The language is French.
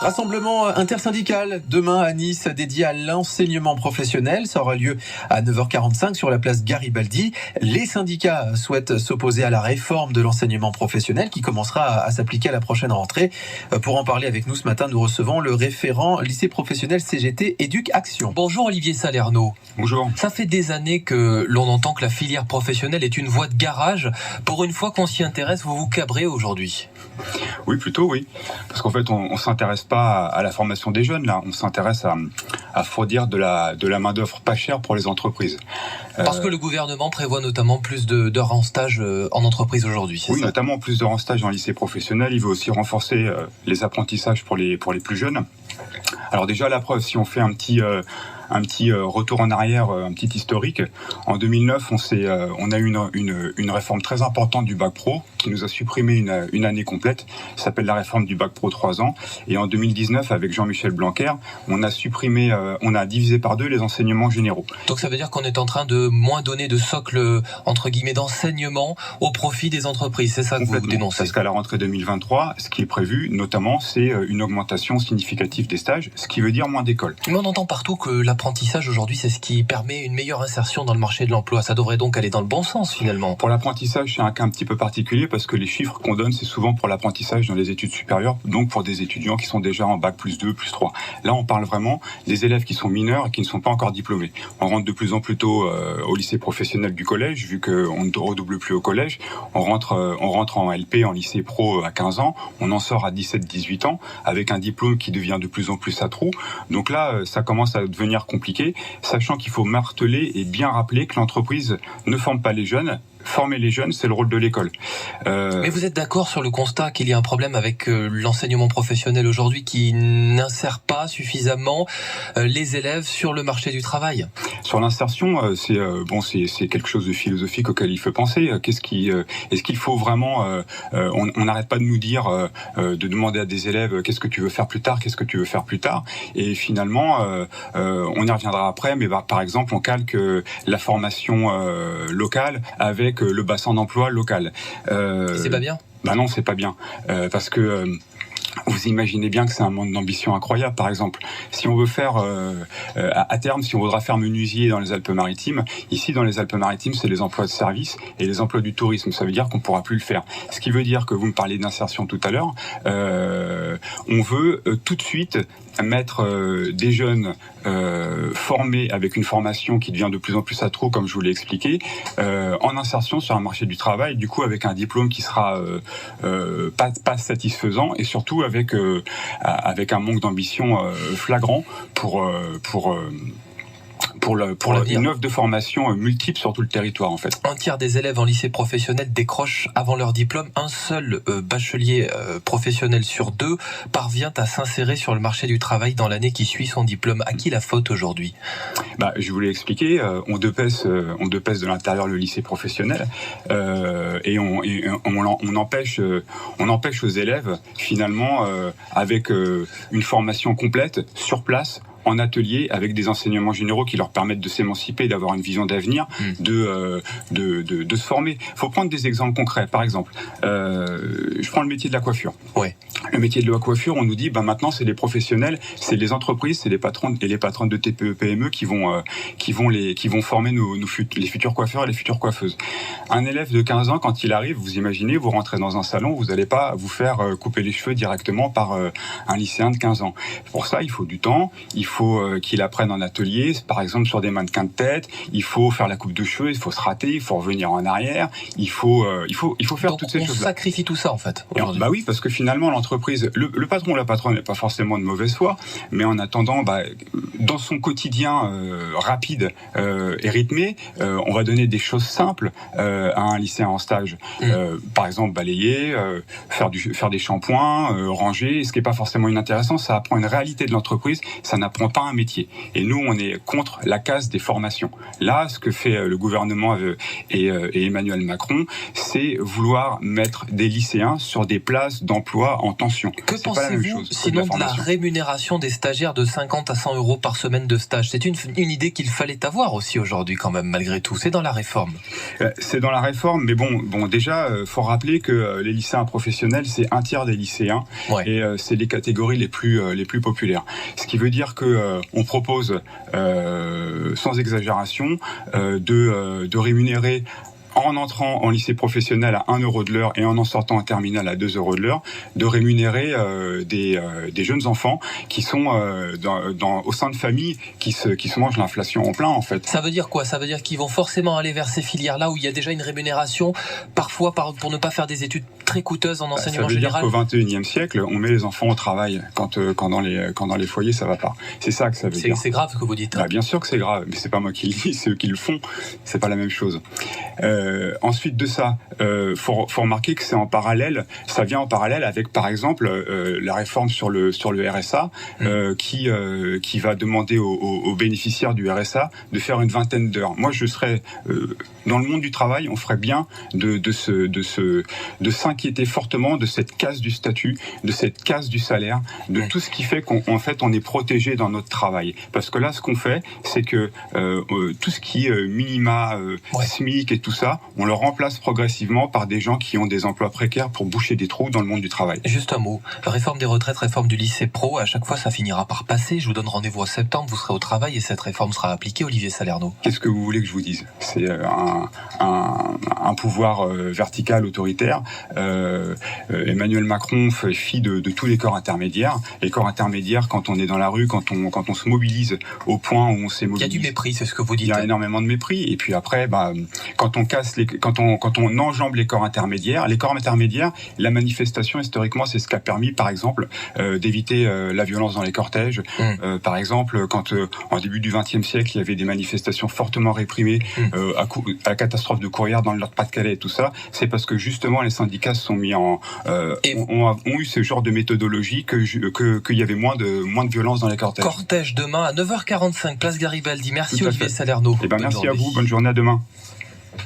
Rassemblement intersyndical demain à Nice dédié à l'enseignement professionnel. Ça aura lieu à 9h45 sur la place Garibaldi. Les syndicats souhaitent s'opposer à la réforme de l'enseignement professionnel qui commencera à s'appliquer à la prochaine rentrée. Pour en parler avec nous ce matin, nous recevons le référent lycée professionnel CGT Éduc Action. Bonjour Olivier Salerno. Bonjour. Ça fait des années que l'on entend que la filière professionnelle est une voie de garage. Pour une fois qu'on s'y intéresse, vous vous cabrez aujourd'hui. Oui, plutôt oui. Parce qu'en fait, on s'intéresse pas à la formation des jeunes, là. On s'intéresse à fournir de la main-d'œuvre pas chère pour les entreprises. Parce que le gouvernement prévoit notamment plus d'heures en stage en entreprise aujourd'hui, c'est oui, ça ? notamment plus d'heures en stage en lycée professionnel. Il veut aussi renforcer les apprentissages pour les plus jeunes. Alors déjà, la preuve, si on fait un petit retour en arrière, un petit historique. En 2009, on a eu une réforme très importante du bac pro qui nous a supprimé une année complète. Ça s'appelle la réforme du bac pro 3 ans. Et en 2019, avec Jean-Michel Blanquer, on a divisé par 2 les enseignements généraux. Donc ça veut dire qu'on est en train de moins donner de socle, entre guillemets, d'enseignement au profit des entreprises. C'est ça que vous dénoncez ? Parce qu'à la rentrée 2023, ce qui est prévu, notamment, c'est une augmentation significative des stages, ce qui veut dire moins d'écoles. Mais on entend partout que l'apprentissage aujourd'hui, c'est ce qui permet une meilleure insertion dans le marché de l'emploi. Ça devrait donc aller dans le bon sens finalement. Pour l'apprentissage, c'est un cas un petit peu particulier parce que les chiffres qu'on donne, c'est souvent pour l'apprentissage dans les études supérieures, donc pour des étudiants qui sont déjà en bac plus 2, plus 3. Là, on parle vraiment des élèves qui sont mineurs et qui ne sont pas encore diplômés. On rentre de plus en plus tôt au lycée professionnel du collège, vu qu'on ne redouble plus au collège. On rentre en LP, en lycée pro à 15 ans. On en sort à 17-18 ans avec un diplôme qui devient de plus en plus à trous. Donc là, ça commence à devenir compliqué, sachant qu'il faut marteler et bien rappeler que l'entreprise ne forme pas les jeunes. Former les jeunes, c'est le rôle de l'école. Mais vous êtes d'accord sur le constat qu'il y a un problème avec l'enseignement professionnel aujourd'hui qui n'insère pas suffisamment les élèves sur le marché du travail ? Sur l'insertion, c'est quelque chose de philosophique auquel il faut penser. Est-ce qu'il faut vraiment on n'arrête pas de nous dire, de demander à des élèves qu'est-ce que tu veux faire plus tard, qu'est-ce que tu veux faire plus tard, et finalement on y reviendra après. Mais par exemple, on calque la formation locale avec le bassin d'emploi local. C'est pas bien ? Non, c'est pas bien. Parce que vous imaginez bien que c'est un manque d'ambition incroyable. Par exemple, si on veut faire, à terme, si on voudra faire menuisier dans les Alpes-Maritimes, ici dans les Alpes-Maritimes, c'est les emplois de service et les emplois du tourisme. Ça veut dire qu'on ne pourra plus le faire. Ce qui veut dire que vous me parlez d'insertion tout à l'heure, on veut tout de suite mettre des jeunes formés avec une formation qui devient de plus en plus à trop, comme je vous l'ai expliqué, en insertion sur un marché du travail, du coup avec un diplôme qui sera pas satisfaisant et surtout avec un manque d'ambition flagrant pour une offre de formation multiple sur tout le territoire en fait. Un tiers des élèves en lycée professionnel décrochent avant leur diplôme. Un seul bachelier professionnel sur 2 parvient à s'insérer sur le marché du travail dans l'année qui suit son diplôme. À qui la faute aujourd'hui ? Je vous l'ai expliqué, on dépèce de l'intérieur le lycée professionnel et on empêche aux élèves finalement avec une formation complète sur place, en atelier, avec des enseignements généraux qui leur permettent de s'émanciper, d'avoir une vision d'avenir, de se former. Il faut prendre des exemples concrets. Par exemple, je prends le métier de la coiffure. Ouais. Le métier de la coiffure, on nous dit, maintenant, c'est les professionnels, c'est les entreprises, c'est les patrons et les patronnes de TPE, PME qui vont former les futurs coiffeurs et les futures coiffeuses. Un élève de 15 ans, quand il arrive, vous imaginez, vous rentrez dans un salon, vous n'allez pas vous faire couper les cheveux directement par un lycéen de 15 ans. Pour ça, il faut du temps, il faut qu'il apprenne en atelier, par exemple sur des mannequins de tête, il faut faire la coupe de cheveux, il faut se rater, il faut revenir en arrière, il faut faire donc toutes ces choses-là. On sacrifie tout ça en fait aujourd'hui. Oui, parce que finalement l'entreprise, le patron ou la patronne n'est pas forcément de mauvaise foi, mais en attendant, dans son quotidien rapide et rythmé, on va donner des choses simples à un lycéen en stage. Par exemple, balayer, faire des shampoings, ranger, ce qui n'est pas forcément inintéressant, ça apprend une réalité de l'entreprise, ça n'apprend n'ont pas un métier. Et nous, on est contre la casse des formations. Là, ce que fait le gouvernement et Emmanuel Macron, c'est vouloir mettre des lycéens sur des places d'emploi en tension. Que pensez-vous sinon de la rémunération des stagiaires de 50 à 100 euros par semaine de stage? C'est une idée qu'il fallait avoir aussi aujourd'hui quand même, malgré tout. C'est dans la réforme. C'est dans la réforme, mais bon, déjà, faut rappeler que les lycéens professionnels, c'est un tiers des lycéens, ouais. Et c'est les catégories les plus populaires. Ce qui veut dire que on propose, sans exagération, de rémunérer en entrant en lycée professionnel à 1 euro de l'heure et en sortant en terminale à 2 euros de l'heure, de rémunérer des jeunes enfants qui sont au sein de familles qui se mangent l'inflation en plein, en fait. Ça veut dire quoi? Ça veut dire qu'ils vont forcément aller vers ces filières-là où il y a déjà une rémunération, parfois pour ne pas faire des études très coûteuses en enseignement général. Ça veut dire qu'au XXIe siècle, on met les enfants au travail quand dans les foyers ça va pas. C'est ça que ça veut dire. C'est grave ce que vous dites. Bien sûr que c'est grave, mais c'est pas moi qui le dis, c'est eux qui le font. C'est pas la même chose. Ensuite de ça, faut remarquer que c'est en parallèle, ça vient en parallèle avec par exemple la réforme sur le RSA qui va demander aux bénéficiaires du RSA de faire une vingtaine d'heures. Moi, je serais dans le monde du travail, on ferait bien de s'inquiéter fortement de cette casse du statut, de cette casse du salaire, de tout ce qui fait qu'en fait on est protégé dans notre travail. Parce que là, ce qu'on fait, c'est que tout ce qui est minima, SMIC et tout ça, on le remplace progressivement par des gens qui ont des emplois précaires pour boucher des trous dans le monde du travail. Juste un mot, réforme des retraites, réforme du lycée pro, à chaque fois ça finira par passer. Je vous donne rendez-vous en septembre, vous serez au travail et cette réforme sera appliquée, Olivier Salerno. Qu'est-ce que vous voulez que je vous dise? C'est un pouvoir vertical, autoritaire. Emmanuel Macron fait fi de tous les corps intermédiaires. Les corps intermédiaires, quand on est dans la rue, quand on se mobilise au point où on s'est mobilisé. Il y a du mépris, c'est ce que vous dites. Il y a énormément de mépris. Et puis après, quand on enjambe les corps intermédiaires, la manifestation, historiquement, c'est ce qui a permis, par exemple, d'éviter la violence dans les cortèges. Par exemple, quand en début du XXe siècle, il y avait des manifestations fortement réprimées à la catastrophe de Courrières dans le Nord-Pas-de-Calais et tout ça, c'est parce que justement les syndicats se sont mis ont eu ce genre de méthodologie qu'il y avait moins de violence dans les cortèges. Cortège demain à 9h45, place Garibaldi. Merci Olivier Salerno. Merci à vous, bonne journée, à demain.